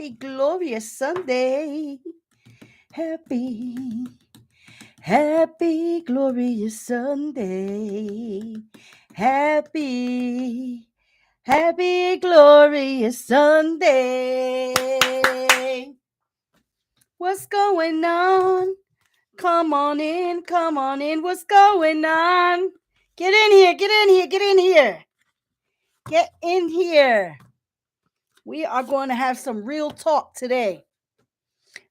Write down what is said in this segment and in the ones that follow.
happy, glorious Sunday. Happy, happy, glorious Sunday. Happy, happy, glorious Sunday. What's going on? Come on in, come on in. What's going on? Get in here, get in here, get in here. Get in here. We are going to have some real talk today.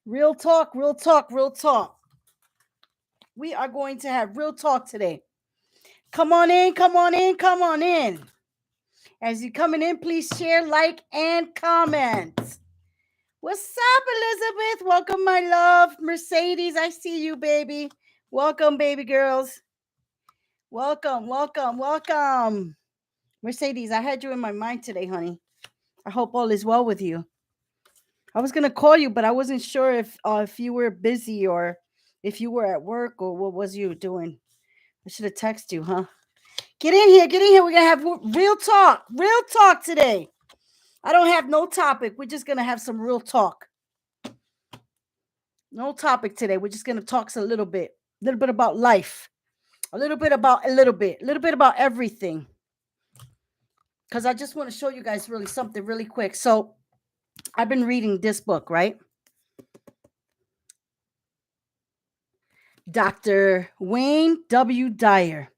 Real talk, real talk, real talk. We are going to have real talk today. Come on in, come on in, come on in. As you're coming in, please share, like, and comment. What's up, Elizabeth? Welcome, my love. Mercedes, I see you, baby. Welcome, baby girls. Welcome, welcome, welcome. Mercedes, I had you in my mind today, honey. I hope all is well with you. I was gonna call you, but I wasn't sure if you were busy or if you were at work or what was you doing. I should have texted you, huh? Get in here, get in here. We're gonna have real talk today. I don't have no topic. We're just gonna have some real talk. No topic today. We're just gonna talk a little bit about life, a little bit about everything. Because I just want to show you guys really something really quick. So I've been reading this book, right? Dr. Wayne W. Dyer.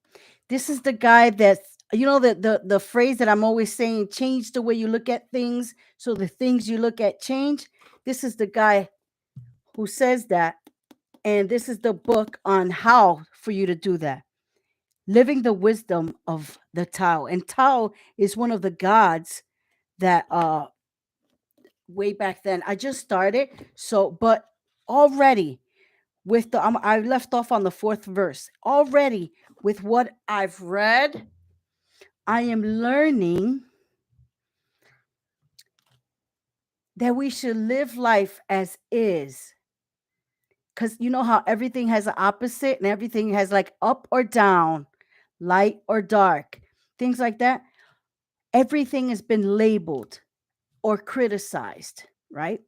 This is the guy that's, the phrase that I'm always saying, change the way you look at things so the things you look at change. This is the guy who says that. And this is the book on how for you to do that. Living the wisdom of the Tao. And Tao is one of the gods that way back then. I just started. But already with I left off on the 4th verse. Already with what I've read, I am learning that we should live life as is. Because you know how everything has an opposite and everything has like up or down, light or dark, things like that. Everything has been labeled or criticized, right?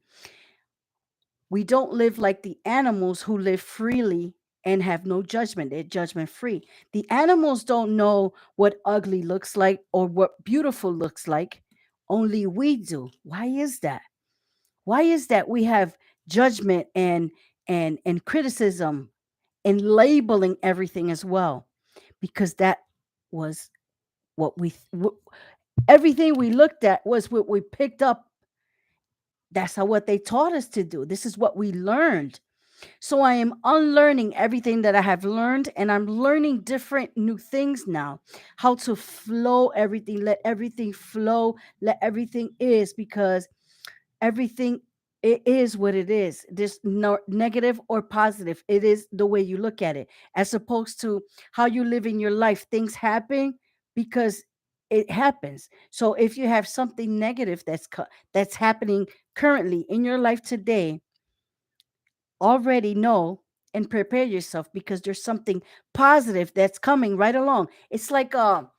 We don't live like the animals who live freely and have no judgment. They're judgment free. The animals don't know what ugly looks like or what beautiful looks like. Only we do. Why is that? Why is that we have judgment and criticism and labeling everything as well? Because that was what everything we looked at was what we picked up. That's how what they taught us to do. This is what we learned. So I am unlearning everything that I have learned, and I'm learning different new things now. How to flow everything, let everything flow, let everything is, because everything, it is what it is. There's no negative or positive. It is the way you look at it, as opposed to how you live in your life. Things happen because it happens. So if you have something negative that's happening currently in your life today, already know and prepare yourself, because there's something positive that's coming right along. It's like a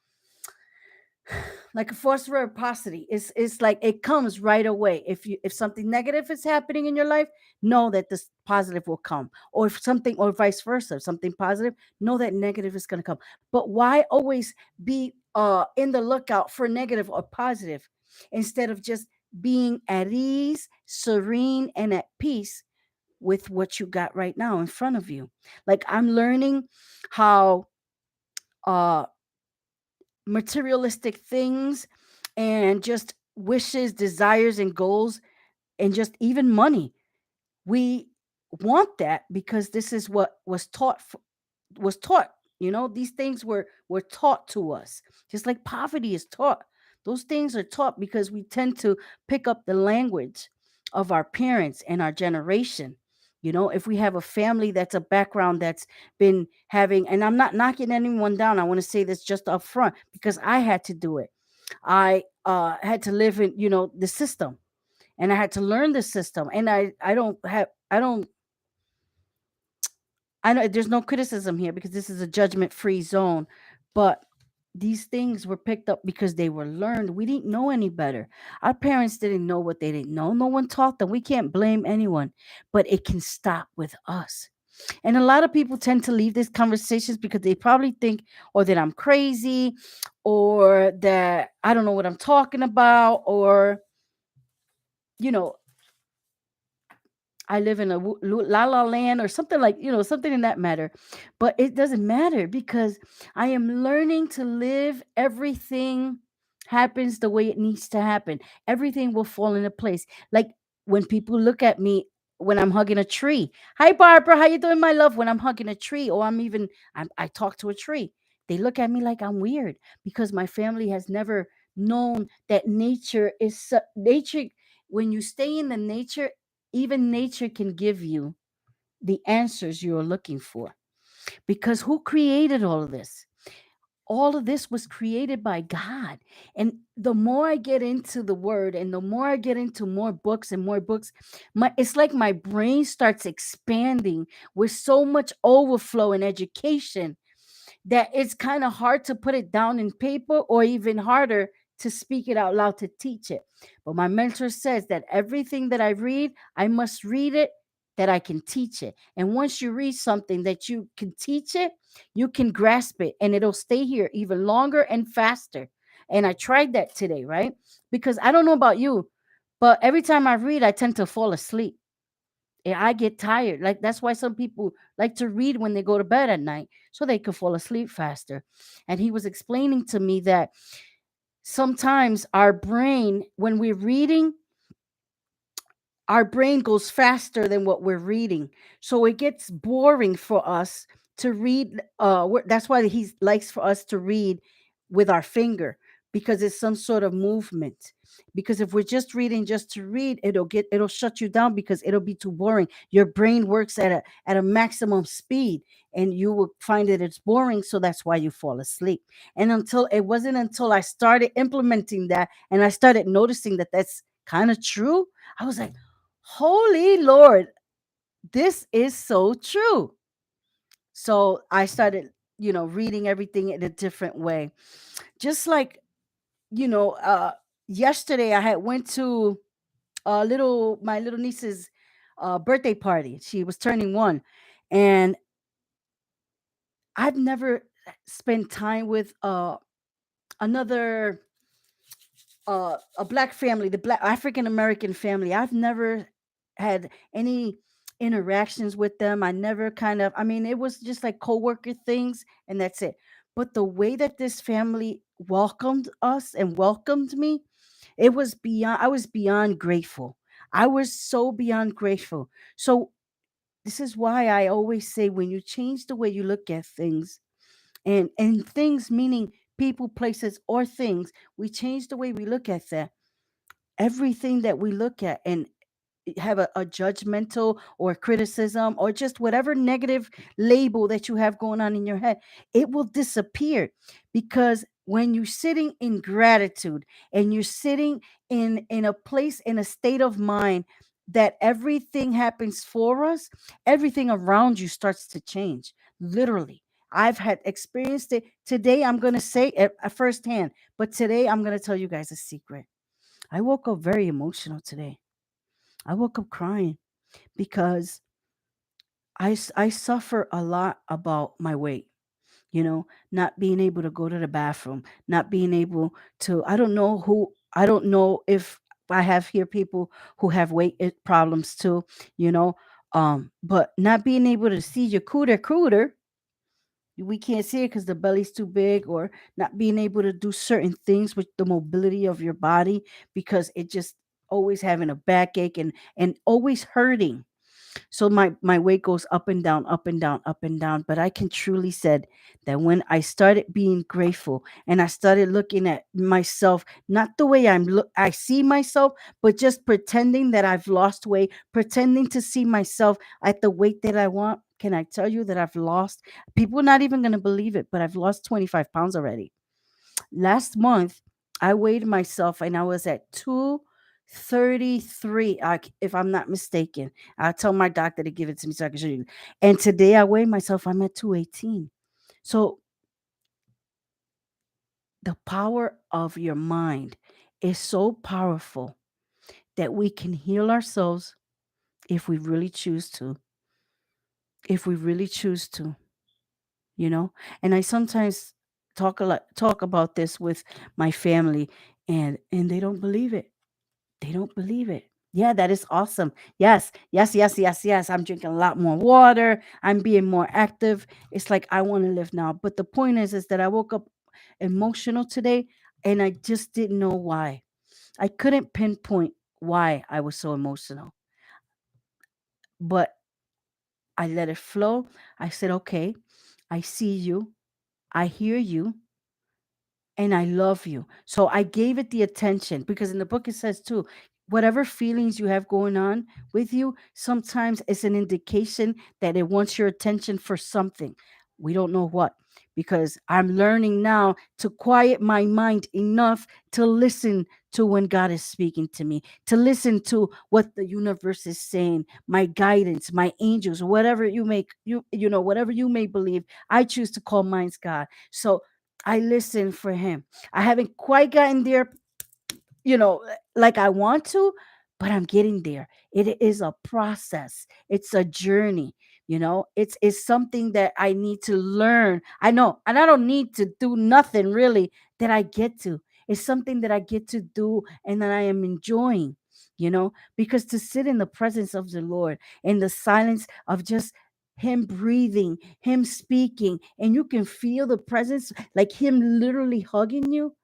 force reciprocity. It's like it comes right away. If something negative is happening in your life, know that this positive will come. Or if something, or vice versa, if something positive, know that negative is going to come. But why always be in the lookout for negative or positive, instead of just being at ease, serene, and at peace with what you got right now in front of you? Like, I'm learning how uh materialistic things and just wishes, desires, and goals, and just even money, we want that because this is what was taught. These things were taught to us, just like poverty is taught. Those things are taught because we tend to pick up the language of our parents and our generation. If we have a family that's a background that's been having, and I'm not knocking anyone down, I want to say this just up front, because I had to do it. I had to live in the system, and I had to learn the system, and I know there's no criticism here because this is a judgment free zone, but These things were picked up because they were learned. We didn't know any better. Our parents didn't know what they didn't know. No one taught them. We can't blame anyone, but it can stop with us. And a lot of people tend to leave these conversations because they probably think, or that I'm crazy, or that I don't know what I'm talking about, or, you know, I live in a la la land or something like, something in that matter. But it doesn't matter because I am learning to live. Everything happens the way it needs to happen. Everything will fall into place. Like when people look at me when I'm hugging a tree. Hi Barbara, how you doing, my love? When I'm hugging a tree, or I talk to a tree. They look at me like I'm weird because my family has never known that nature is nature. When you stay in the nature, even nature can give you the answers you're looking for. Because who created all of this? All of this was created by God. And the more I get into the word and the more I get into more books and more books, it's like my brain starts expanding with so much overflow and education that it's kind of hard to put it down in paper, or even harder to speak it out loud to teach it. But my mentor says that everything that I read, I must read it that I can teach it. And once you read something that you can teach it, you can grasp it and it'll stay here even longer and faster. And I tried that today, right? Because I don't know about you, but every time I read, I tend to fall asleep. I get tired. Like that's why some people like to read when they go to bed at night so they could fall asleep faster. And he was explaining to me that sometimes our brain, when we're reading, our brain goes faster than what we're reading. So it gets boring for us to read. That's why he likes for us to read with our finger, because it's some sort of movement. Because if we're just reading just to read, it'll shut you down because it'll be too boring. Your brain works at a maximum speed and you will find that it's boring. So that's why you fall asleep. And it wasn't until I started implementing that and I started noticing that that's kind of true. I was like, holy Lord, this is so true. So I started, reading everything in a different way. Just like, you know, uh, yesterday I had went to my little niece's birthday party. She was turning 1, and I've never spent time with another a black family, the black African American family. I've never had any interactions with them. I never I mean, it was just like coworker things and that's it. But the way that this family welcomed us and welcomed me, I was beyond grateful. I was so beyond grateful. So this is why I always say when you change the way you look at things, and things meaning people, places, or things, we change the way we look at that. Everything that we look at and have a judgmental or criticism or just whatever negative label that you have going on in your head, it will disappear. Because when you're sitting in gratitude and you're sitting in a place, in a state of mind that everything happens for us, everything around you starts to change. Literally, I've had experienced it. Today I'm going to say it firsthand, but today I'm going to tell you guys a secret. I woke up very emotional today. I woke up crying because I suffer a lot about my weight, not being able to go to the bathroom, not being able to, I don't know if I have here people who have problems too, you know, but not being able to see your cooter, we can't see it because the belly's too big, or not being able to do certain things with the mobility of your body because it just always having a backache and always hurting. So my weight goes up and down, up and down, up and down. But I can truly said that when I started being grateful and I started looking at myself, not the way I see myself, but just pretending that I've lost weight, pretending to see myself at the weight that I want. Can I tell you that I've lost? People are not even going to believe it, but I've lost 25 pounds already. Last month, I weighed myself and I was at 233, if I'm not mistaken. I'll tell my doctor to give it to me so I can show you. And today I weighed myself, I'm at 218. So The power of your mind is so powerful that we can heal ourselves if we really choose to. If we really choose to, you know? And I sometimes talk about this with my family, and they don't believe it. They don't believe it. Yeah, that is awesome. Yes, yes, yes, yes, yes. I'm drinking a lot more water. I'm being more active. It's like I want to live now. But the point is that I woke up emotional today and I just didn't know why. I couldn't pinpoint why I was so emotional. But I let it flow. I said, okay, I see you. I hear you. And I love you. So I gave it the attention because in the book it says too, whatever feelings you have going on with you, sometimes it's an indication that it wants your attention for something. We don't know what, because I'm learning now to quiet my mind enough to listen to when God is speaking to me, to listen to what the universe is saying, my guidance, my angels, whatever whatever you may believe. I choose to call mine God. So I listen for him. I haven't quite gotten there, like I want to, but I'm getting there. It is a process. It's a journey. It's something that I need to learn. I know, and I don't need to do nothing really that I get to. It's something that I get to do and that I am enjoying, because to sit in the presence of the Lord in the silence of just him breathing, him speaking, and you can feel the presence like him literally hugging you.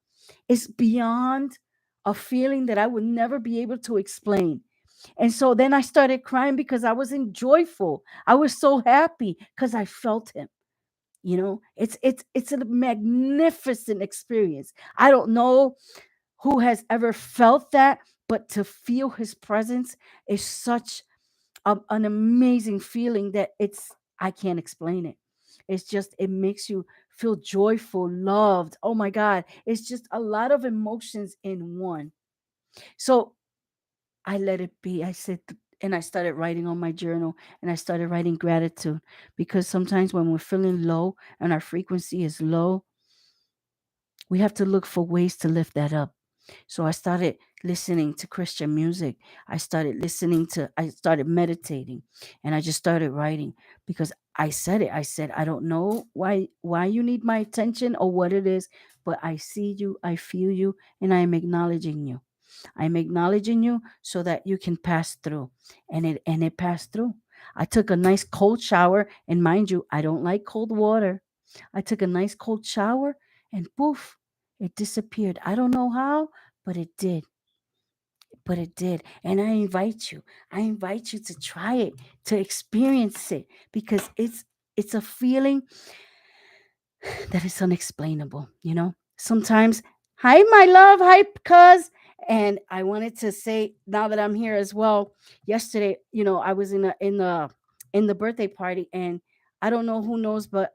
It's beyond a feeling that I would never be able to explain. And so then I started crying because I wasn't joyful. I was so happy because I felt him. It's a magnificent experience. I don't know who has ever felt that, but to feel his presence is such an amazing feeling that I can't explain it. It's just it makes you feel joyful, loved. Oh my God. It's just a lot of emotions in one. So I let it be. And I started writing on my journal and I started writing gratitude because sometimes when we're feeling low and our frequency is low, we have to look for ways to lift that up. So I started listening to Christian music. I started meditating and I just started writing because I said it. I said, I don't know why you need my attention or what it is, but I see you, I feel you, and I am acknowledging you. I'm acknowledging you so that you can pass through. And it passed through. I took a nice cold shower, and mind you, I don't like cold water. I took a nice cold shower and poof, it disappeared. I don't know how, but it did. But it did. And I invite you to try it, to experience it, because it's a feeling that is unexplainable. Sometimes, hi, my love, hi, cuz. And I wanted to say now that I'm here as well. Yesterday, I was in the birthday party, and I don't know who knows, but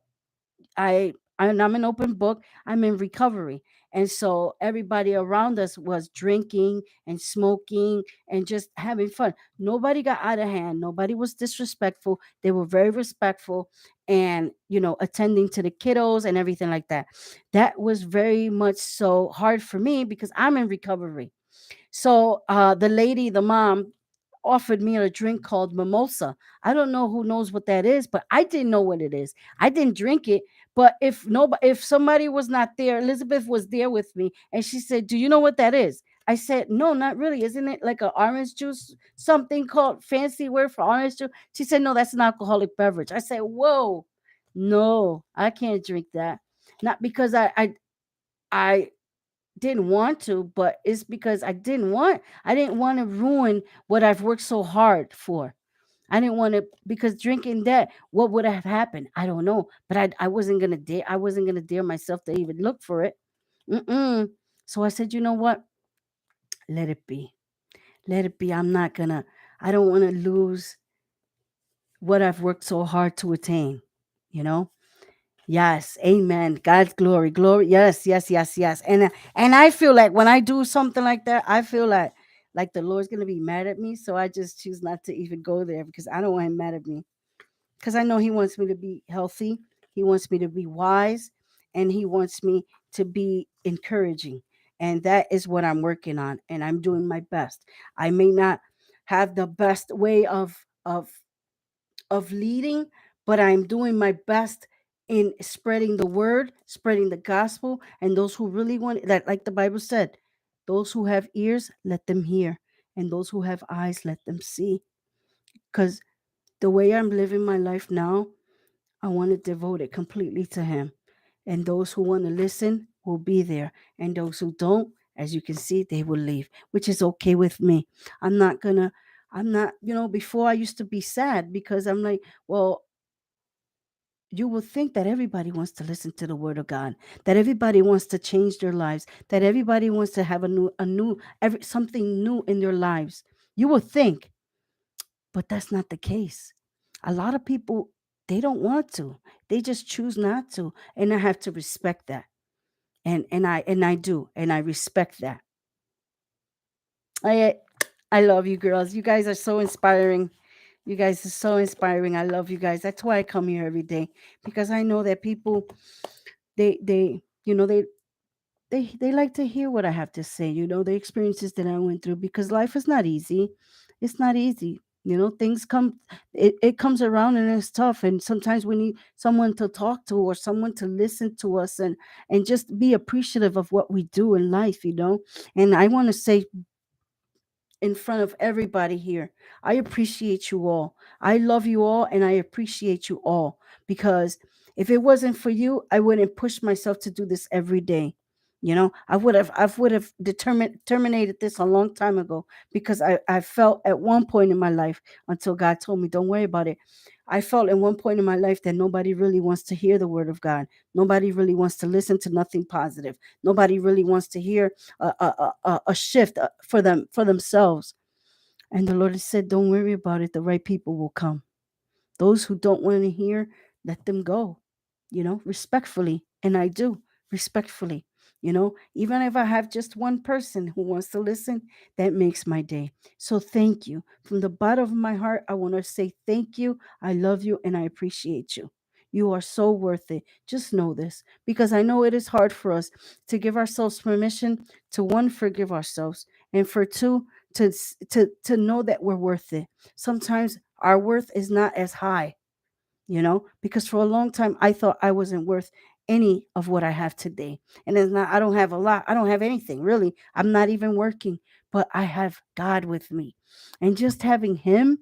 I'm an open book. I'm in recovery. And so everybody around us was drinking and smoking and just having fun. Nobody got out of hand. Nobody was disrespectful. They were very respectful and, attending to the kiddos and everything like that. That was very much so hard for me because I'm in recovery. So the mom, offered me a drink called mimosa. I don't know who knows what that is, but I didn't know what it is. I didn't drink it, but if somebody was not there, Elizabeth was there with me, and she said, "Do you know what that is?" I said, "No, not really. Isn't it like an orange juice? Something called fancy word for orange juice?" She said, "No, that's an alcoholic beverage." I said, "Whoa, no, I can't drink that." Not because I didn't want to, but it's because I didn't want to ruin what I've worked so hard for. I didn't want to, because drinking that, what would have happened? I don't know, but I wasn't gonna dare myself to even look for it. Mm-mm. So I said, you know what? Let it be. Let it be. I don't want to lose what I've worked so hard to attain. You know? Yes, amen. God's glory, glory. Yes, yes, yes, yes. And I feel like when I do something like that, I feel like the Lord's gonna be mad at me. So I just choose not to even go there because I don't want him mad at me. Because I know he wants me to be healthy. He wants me to be wise, and he wants me to be encouraging. And that is what I'm working on, and I'm doing my best. I may not have the best way of leading, but I'm doing my best in spreading the word, spreading the gospel, and those who really want that, like the Bible said, those who have ears, let them hear, and those who have eyes, let them see. Because the way I'm living my life now, I want to devote it completely to Him. And those who want to listen will be there. And those who don't, as you can see, they will leave, which is okay with me. I'm not gonna, I'm not, before I used to be sad because I'm like, well, you will think that everybody wants to listen to the word of God, that everybody wants to change their lives, that everybody wants to have something new in their lives. You will think, but that's not the case. A lot of people, they don't want to. They just choose not to, and I have to respect that. And I do, and I respect that. I I love you girls. You guys are so inspiring. You guys are so inspiring. I love you guys. That's why I come here every day, because I know that people, they they like to hear what I have to say, the experiences that I went through, because life is not easy. It's not easy. Things come, it comes around and it's tough. And sometimes we need someone to talk to, or someone to listen to us, and just be appreciative of what we do in life. And I want to say in front of everybody here, I appreciate you all. I love you all, and I appreciate you all, because if it wasn't for you, I wouldn't push myself to do this every day. I would have determined terminated this a long time ago, because I felt at one point in my life, until God told me, don't worry about it. I felt at one point in my life that nobody really wants to hear the word of God. Nobody really wants to listen to nothing positive. Nobody really wants to hear a shift for themselves. And the Lord has said, don't worry about it. The right people will come. Those who don't want to hear, let them go, respectfully. And I do, respectfully. Even if I have just one person who wants to listen, that makes my day. So thank you. From the bottom of my heart, I want to say thank you. I love you, and I appreciate you. You are so worth it. Just know this, because I know it is hard for us to give ourselves permission to, one, forgive ourselves, and for two, to know that we're worth it. Sometimes our worth is not as high, because for a long time I thought I wasn't worth any of what I have today. And it's not, I don't have a lot. I don't have anything really. I'm not even working, but I have God with me. And just having Him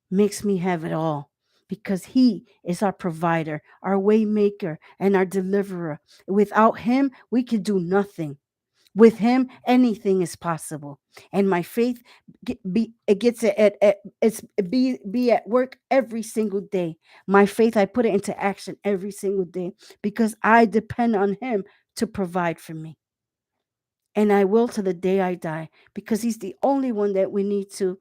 makes me have it all, because He is our provider, our way maker, and our deliverer. Without Him, we could do nothing. With Him, anything is possible. And my faith, it gets it at it's be at work every single day. My faith, I put it into action every single day, because I depend on Him to provide for me. And I will to the day I die, because He's the only one that we need to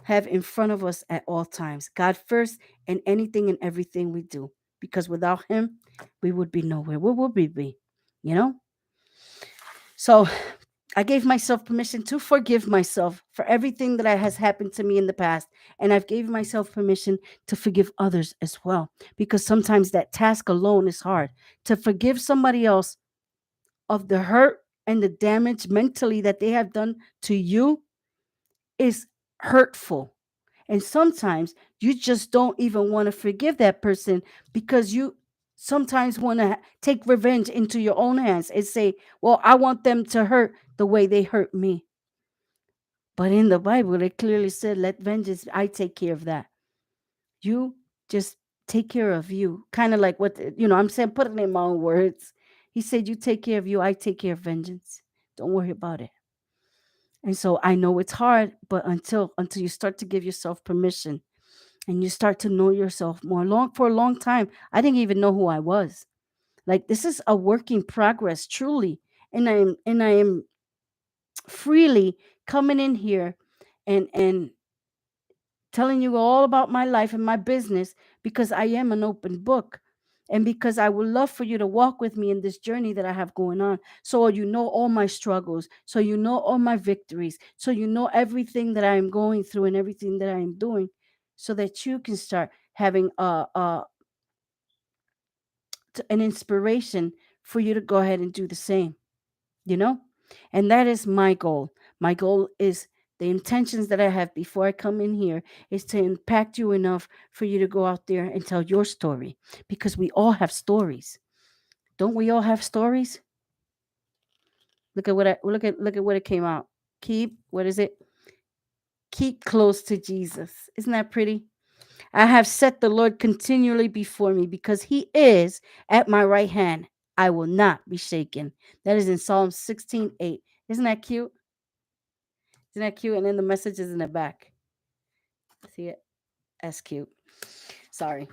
have in front of us at all times. God first, and anything and everything we do. Because without Him, we would be nowhere. Where would we be? You know? So I gave myself permission to forgive myself for everything that has happened to me in the past. And I've gave myself permission to forgive others as well. Because sometimes that task alone is hard. To forgive somebody else of the hurt and the damage mentally that they have done to you is hurtful. And sometimes you just don't even want to forgive that person, because you sometimes want to take revenge into your own hands and say, well, I want them to hurt the way they hurt me. But in the Bible, it clearly said, let vengeance, I take care of that. You just take care of you. Kind of like what, I'm saying, put it in my own words. He said, you take care of you, I take care of vengeance. Don't worry about it. And so I know it's hard, but until you start to give yourself permission, and you start to know yourself more. For a long time, I didn't even know who I was. Like, this is a work in progress, truly. And I am freely coming in here and telling you all about my life and my business, because I am an open book. And because I would love for you to walk with me in this journey that I have going on. So you know all my struggles. So you know all my victories. So you know everything that I am going through and everything that I am doing. So that you can start having an inspiration for you to go ahead and do the same, you know? And that is my goal. My goal is the intentions that I have before I come in here is to impact you enough for you to go out there and tell your story, because we all have stories. Don't we all have stories? Look at what it came out. Keep, what is it? Keep close to Jesus. Isn't that pretty? I have set the Lord continually before me, because he is at my right hand. I will not be shaken. That is in Psalm 16:8. Isn't that cute? Isn't that cute? And then the message is in the back. See it? That's cute. Sorry.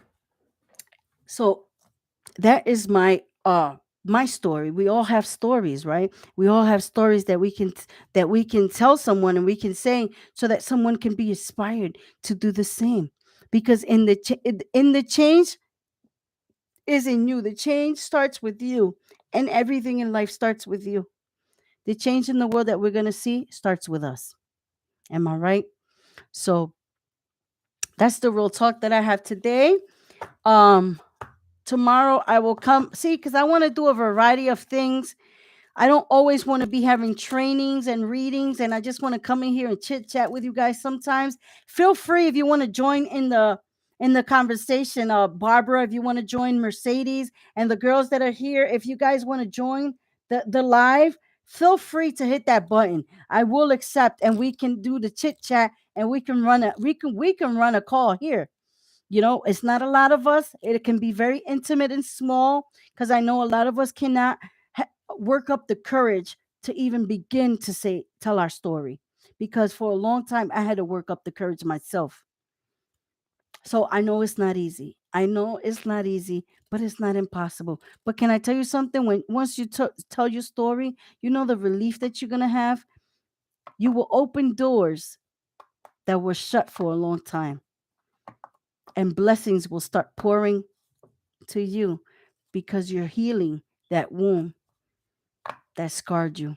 So that is my story. We all have stories, right? We all have stories that we can tell someone, and we can say, so that someone can be inspired to do the same. Because in the change is in you. The change starts with you, and everything in life starts with you. The change in the world that we're going to see starts with us. Am I right? So that's the real talk that I have today. Um Tomorrow I will come see, because I want to do a variety of things. I don't always want to be having trainings and readings, and I just want to come in here and chit chat with you guys sometimes. Feel free if you want to join in the conversation. Barbara, if you want to join, Mercedes, and the girls that are here, if you guys want to join the live, feel free to hit that button. I will accept, and we can do the chit chat, and we can run a call here. It's not a lot of us. It can be very intimate and small, because I know a lot of us cannot work up the courage to even begin to tell our story, because for a long time I had to work up the courage myself. So I know it's not easy. I know it's not easy, but it's not impossible. But can I tell you something? When once you tell your story, the relief that you're gonna have. You will open doors that were shut for a long time, and blessings will start pouring to you, because you're healing that wound that scarred you.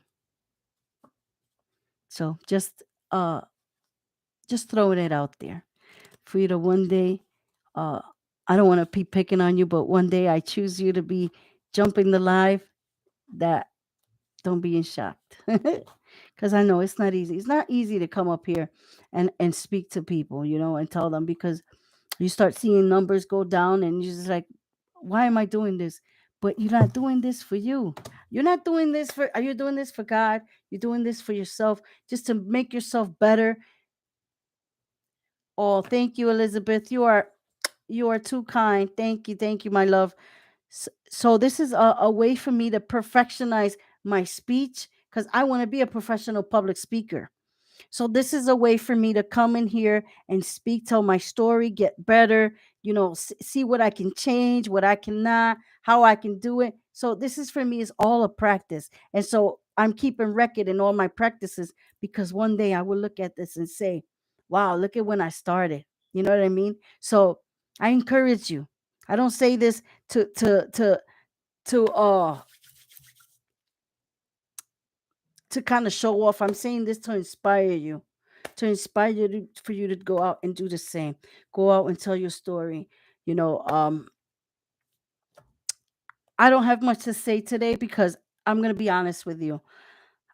So just throwing it out there for you to one day, uh I don't want to be picking on you, but one day I choose you to be jumping the live. That Don't be in shocked. Because I know it's not easy. It's not easy to come up here and speak to people, and tell them, because you start seeing numbers go down, and you're just like, why am I doing this? But you're not doing this for you. You're not doing this for, are you doing this for God? You're doing this for yourself, just to make yourself better. Oh, thank you, Elizabeth. You are too kind. Thank you, my love. So this is a way for me to perfectionize my speech, because I want to be a professional public speaker. So this is a way for me to come in here and speak, tell my story, get better, see what I can change, what I cannot, how I can do it. So this is, for me, is all a practice. And so I'm keeping record in all my practices, because one day I will look at this and say, wow, look at when I started. You know what I mean? So I encourage you. I don't say this to to kind of show off. I'm saying this to inspire you, for you to go out and do the same. Go out and tell your story. You know, um, I don't have much to say today, because I'm gonna be honest with you.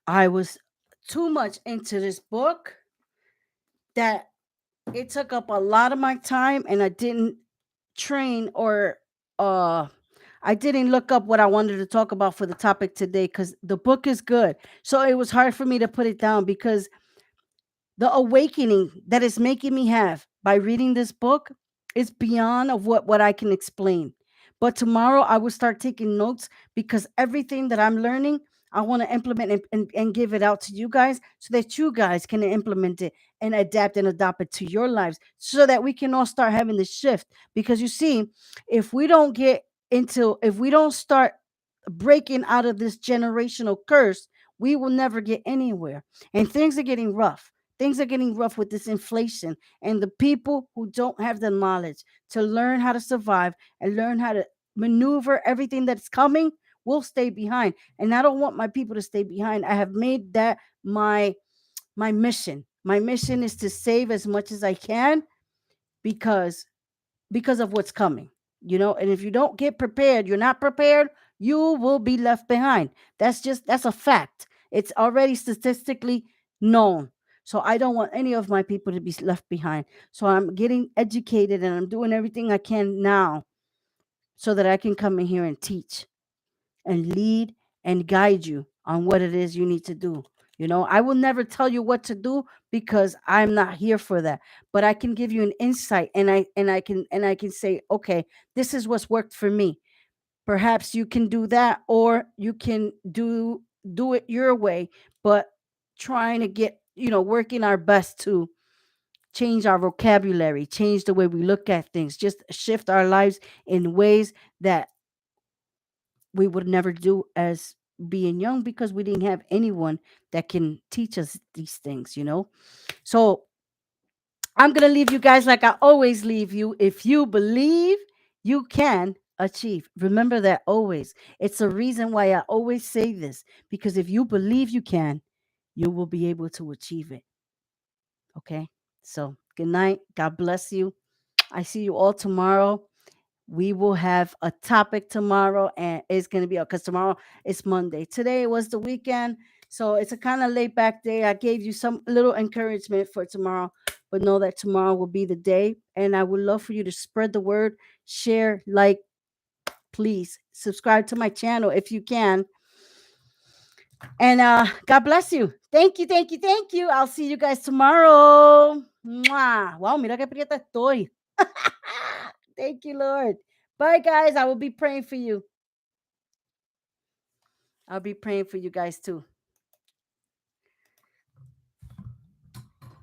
I was too much into this book that it took up a lot of my time, and I didn't train, or uh I didn't look up what I wanted to talk about for the topic today, because the book is good. So it was hard for me to put it down, because the awakening that is making me have by reading this book is beyond of what I can explain. But tomorrow I will start taking notes, because everything that I'm learning, I want to implement, and give it out to you guys, so that you guys can implement it and adapt and adopt it to your lives, so that we can all start having the shift. Because you see, if we don't start breaking out of this generational curse, we will never get anywhere. And things are getting rough. Things are getting rough with this inflation, and the people who don't have the knowledge to learn how to survive and learn how to maneuver everything that's coming will stay behind. And I don't want my people to stay behind. I have made that my mission. My mission is to save as much as I can, because of what's coming. And if you don't get prepared, you're not prepared, You will be left behind. That's a fact. It's already statistically known. So I don't want any of my people to be left behind. So I'm getting educated and I'm doing everything I can now so that I can come in here and teach and lead and guide you on what it is you need to do. I will never tell you what to do because I'm not here for that. But I can give you an insight, and I can say, okay, this is what's worked for me. Perhaps you can do that, or you can do it your way, but trying to get, working our best to change our vocabulary, change the way we look at things, just shift our lives in ways that we would never do as being young because we didn't have anyone that can teach us these things. So I'm going to leave you guys like I always leave you. If you believe, you can achieve. Remember that always. It's a reason why I always say this, because if you believe you can, you will be able to achieve it. Okay? So, good night. God bless you. I see you all tomorrow. We will have a topic tomorrow, and it's going to be because tomorrow is Monday. Today was the weekend, so it's a kind of laid back day. I gave you some little encouragement for tomorrow, but know that tomorrow will be the day. And I would love for you to spread the word, share, like, please subscribe to my channel if you can. And God bless you. Thank you, thank you, thank you. I'll see you guys tomorrow. Mwah. Wow, mira que prieta estoy. Thank you, Lord. Bye, guys. I will be praying for you. I'll be praying for you guys too.